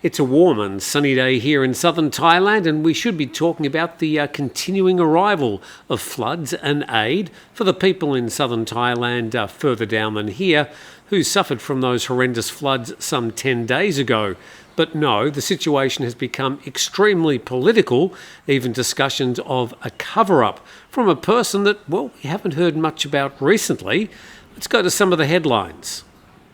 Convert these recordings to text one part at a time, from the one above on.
It's a warm and sunny day here in southern Thailand, and we should be talking about the continuing arrival of floods and aid for the people in southern Thailand further down than here who suffered from those horrendous floods some 10 days ago. But no, the situation has become extremely political, even discussions of a cover-up from a person that, well, we haven't heard much about recently. Let's go to some of the headlines.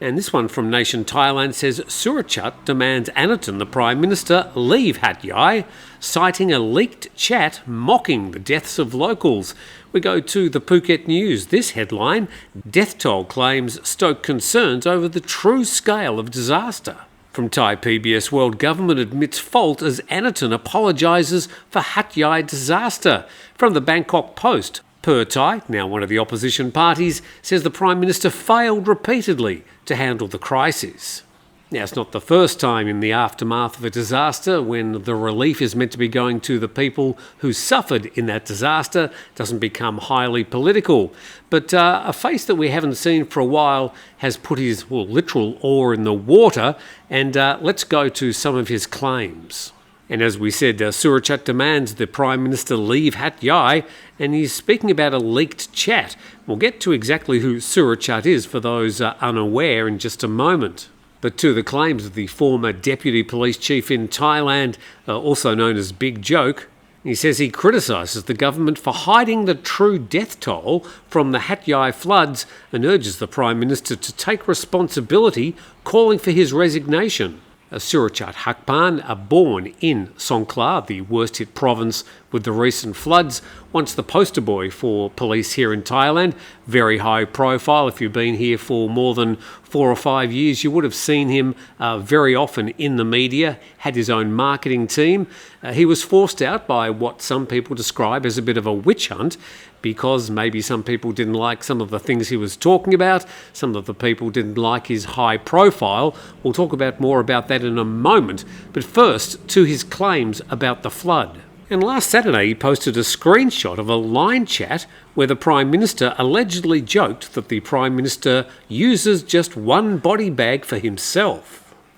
And this one from Nation Thailand says, Surachate demands Anutin, the Prime Minister, leave Hat Yai, citing a leaked chat mocking the deaths of locals. We go to the Phuket News. This headline, death toll claims stoke concerns over the true scale of disaster. From Thai PBS, World Government admits fault as Anutin apologises for Hat Yai disaster. From the Bangkok Post, Thai, now one of the opposition parties, says the Prime Minister failed repeatedly to handle the crisis. Now, it's not the first time in the aftermath of a disaster when the relief is meant to be going to the people who suffered in that disaster. It doesn't become highly political. But a face that we haven't seen for a while has put his literal oar in the water, and let's go to some of his claims. And as we said, Surachate demands the Prime Minister leave Hat Yai, and he's speaking about a leaked chat. We'll get to exactly who Surachate is for those unaware in just a moment. But to the claims of the former Deputy Police Chief in Thailand, also known as Big Joke, he says he criticises the government for hiding the true death toll from the Hat Yai floods and urges the Prime Minister to take responsibility, calling for his resignation. Surachate Hakpan, born in Songkhla, the worst-hit province with the recent floods, once the poster boy for police here in Thailand. Very high profile. If you've been here for more than 4 or 5 years, you would have seen him very often in the media, had his own marketing team. He was forced out by what some people describe as a bit of a witch hunt, because maybe some people didn't like some of the things he was talking about, some of the people didn't like his high profile. We'll talk about more about that in a moment, but first to his claims about the flood. And last Saturday he posted a screenshot of a line chat where the Prime Minister allegedly joked that the Prime Minister uses just one body bag for himself.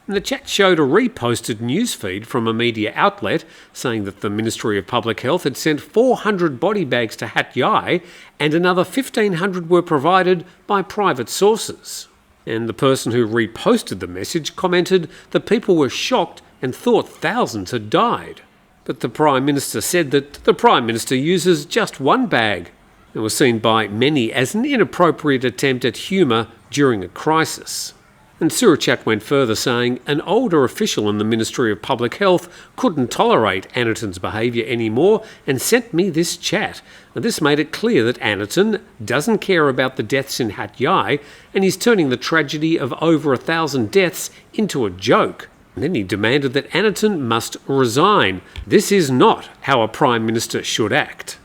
And the chat showed a reposted newsfeed from a media outlet saying that the Ministry of Public Health had sent 400 body bags to Hat Yai and another 1,500 were provided by private sources. And the person who reposted the message commented that people were shocked and thought thousands had died. But the Prime Minister said that the Prime Minister uses just one bag. It was seen by many as an inappropriate attempt at humour during a crisis. And Surachate went further, saying an older official in the Ministry of Public Health couldn't tolerate Anutin's behaviour anymore and sent me this chat. And this made it clear that Anutin doesn't care about the deaths in Hat Yai, and he's turning the tragedy of over 1,000 deaths into a joke. And then he demanded that Anutin must resign. This is not how a Prime Minister should act.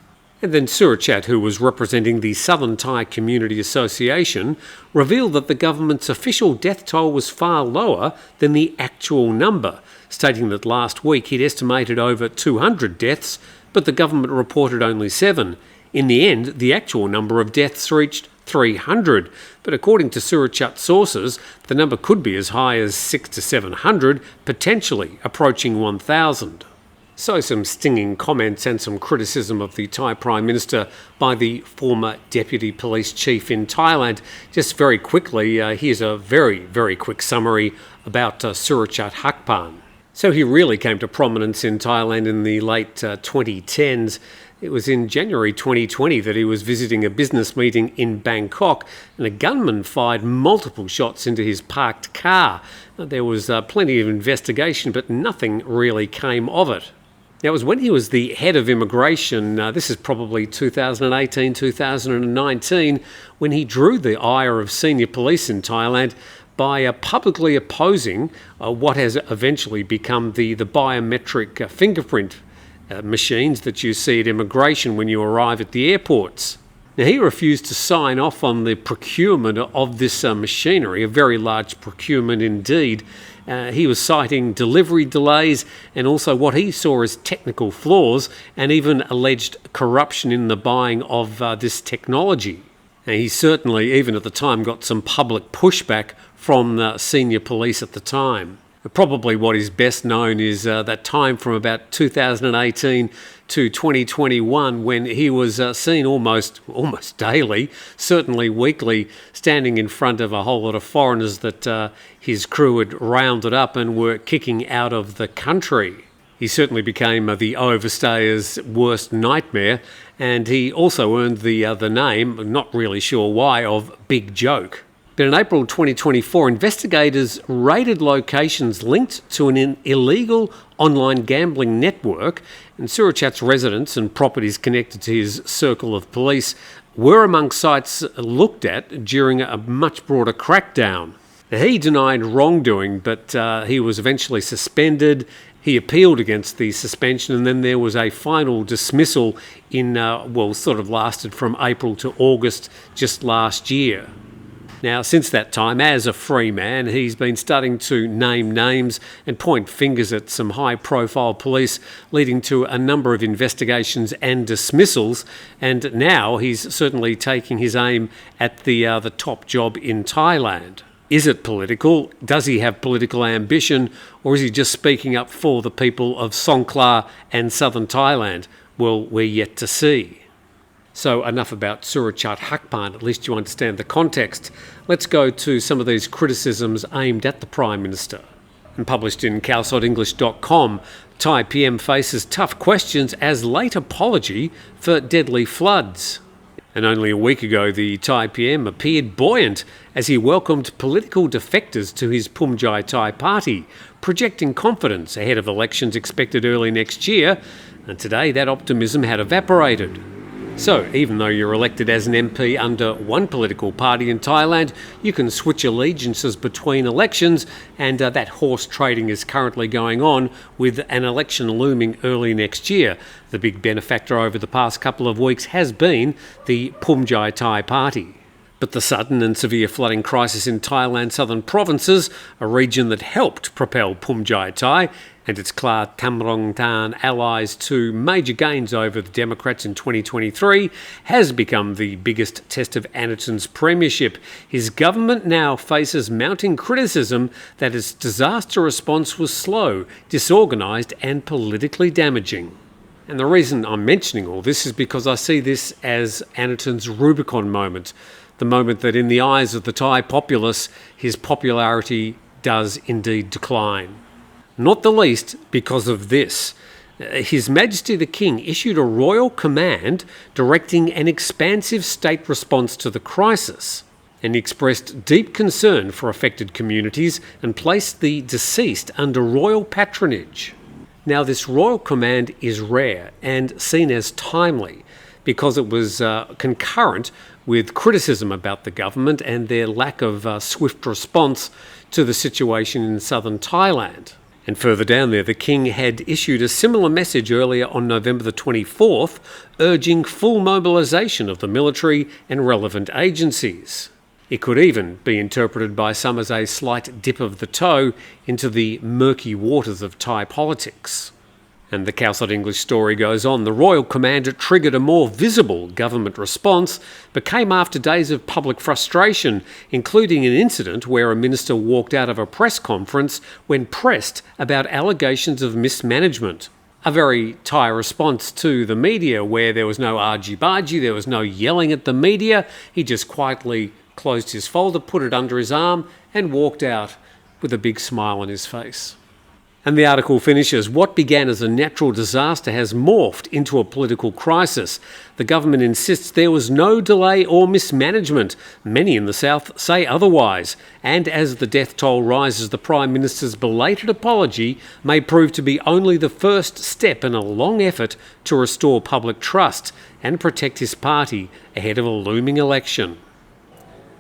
And then Surachate, who was representing the Southern Thai Community Association, revealed that the government's official death toll was far lower than the actual number, stating that last week he'd estimated over 200 deaths, but the government reported only 7. In the end, the actual number of deaths reached 300, but according to Surachate sources, the number could be as high as 600 to 700, potentially approaching 1,000. So some stinging comments and some criticism of the Thai Prime Minister by the former Deputy Police Chief in Thailand. Just very quickly, here's a very, very quick summary about Surachate Hakpan. So he really came to prominence in Thailand in the late 2010s. It was in January 2020 that he was visiting a business meeting in Bangkok, and a gunman fired multiple shots into his parked car. There was plenty of investigation, but nothing really came of it. Now, it was when he was the head of immigration, this is probably 2018, 2019, when he drew the ire of senior police in Thailand by publicly opposing what has eventually become the biometric fingerprint machines that you see at immigration when you arrive at the airports. Now, he refused to sign off on the procurement of this machinery, a very large procurement indeed. He was citing delivery delays and also what he saw as technical flaws and even alleged corruption in the buying of this technology. Now, he certainly, even at the time, got some public pushback from the senior police at the time. Probably what is best known is that time from about 2018 to 2021 when he was seen almost daily, certainly weekly, standing in front of a whole lot of foreigners that his crew had rounded up and were kicking out of the country. He certainly became the overstayer's worst nightmare, and he also earned the name, not really sure why, of Big Joke. But in April 2024, investigators raided locations linked to an illegal online gambling network, and Surachate's residents and properties connected to his circle of police were among sites looked at during a much broader crackdown. He denied wrongdoing, but he was eventually suspended. He appealed against the suspension, and then there was a final dismissal in, sort of lasted from April to August just last year. Now, since that time, as a free man, he's been starting to name names and point fingers at some high-profile police, leading to a number of investigations and dismissals, and now he's certainly taking his aim at the top job in Thailand. Is it political? Does he have political ambition? Or is he just speaking up for the people of Songkhla and southern Thailand? Well, we're yet to see. So enough about Surachate Hakpan, at least you understand the context. Let's go to some of these criticisms aimed at the Prime Minister. And published in calsodenglish.com, Thai PM faces tough questions as late apology for deadly floods. And only a week ago, the Thai PM appeared buoyant as he welcomed political defectors to his Phumjai Thai party, projecting confidence ahead of elections expected early next year. And today, that optimism had evaporated. So, even though you're elected as an MP under one political party in Thailand, you can switch allegiances between elections, and that horse trading is currently going on with an election looming early next year. The big benefactor over the past couple of weeks has been the Phumjai Thai party. But the sudden and severe flooding crisis in Thailand's southern provinces, a region that helped propel Phumjai Thai and its Kla Tamrongtan allies to major gains over the Democrats in 2023, has become the biggest test of Anutin's premiership. His government now faces mounting criticism that its disaster response was slow, disorganised and politically damaging. And the reason I'm mentioning all this is because I see this as Anutin's Rubicon moment, the moment that in the eyes of the Thai populace, his popularity does indeed decline. Not the least because of this. His Majesty the King issued a royal command directing an expansive state response to the crisis, and expressed deep concern for affected communities and placed the deceased under royal patronage. Now, this royal command is rare and seen as timely because it was concurrent with criticism about the government and their lack of swift response to the situation in southern Thailand. And further down there, the King had issued a similar message earlier on November the 24th, urging full mobilisation of the military and relevant agencies. It could even be interpreted by some as a slight dip of the toe into the murky waters of Thai politics. And the Calsot English story goes on. The royal commander triggered a more visible government response, but came after days of public frustration, including an incident where a minister walked out of a press conference when pressed about allegations of mismanagement. A very Thai response to the media, where there was no argy-bargy, there was no yelling at the media. He just quietly closed his folder, put it under his arm, and walked out with a big smile on his face. And the article finishes, what began as a natural disaster has morphed into a political crisis. The government insists there was no delay or mismanagement. Many in the south say otherwise. And as the death toll rises, the Prime Minister's belated apology may prove to be only the first step in a long effort to restore public trust and protect his party ahead of a looming election.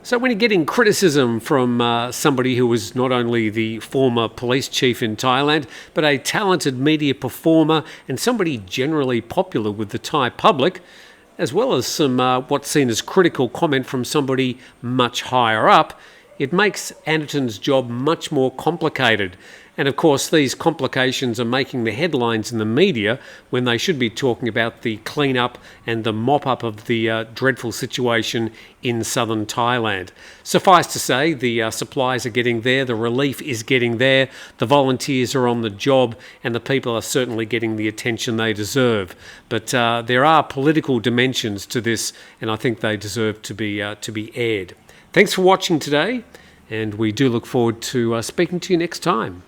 So when you're getting criticism from somebody who was not only the former police chief in Thailand, but a talented media performer and somebody generally popular with the Thai public, as well as some what's seen as critical comment from somebody much higher up, it makes Anutin's job much more complicated. And of course, these complications are making the headlines in the media when they should be talking about the clean-up and the mop-up of the dreadful situation in southern Thailand. Suffice to say, the supplies are getting there, the relief is getting there, the volunteers are on the job, and the people are certainly getting the attention they deserve. But there are political dimensions to this, and I think they deserve to be aired. Thanks for watching today, and we do look forward to speaking to you next time.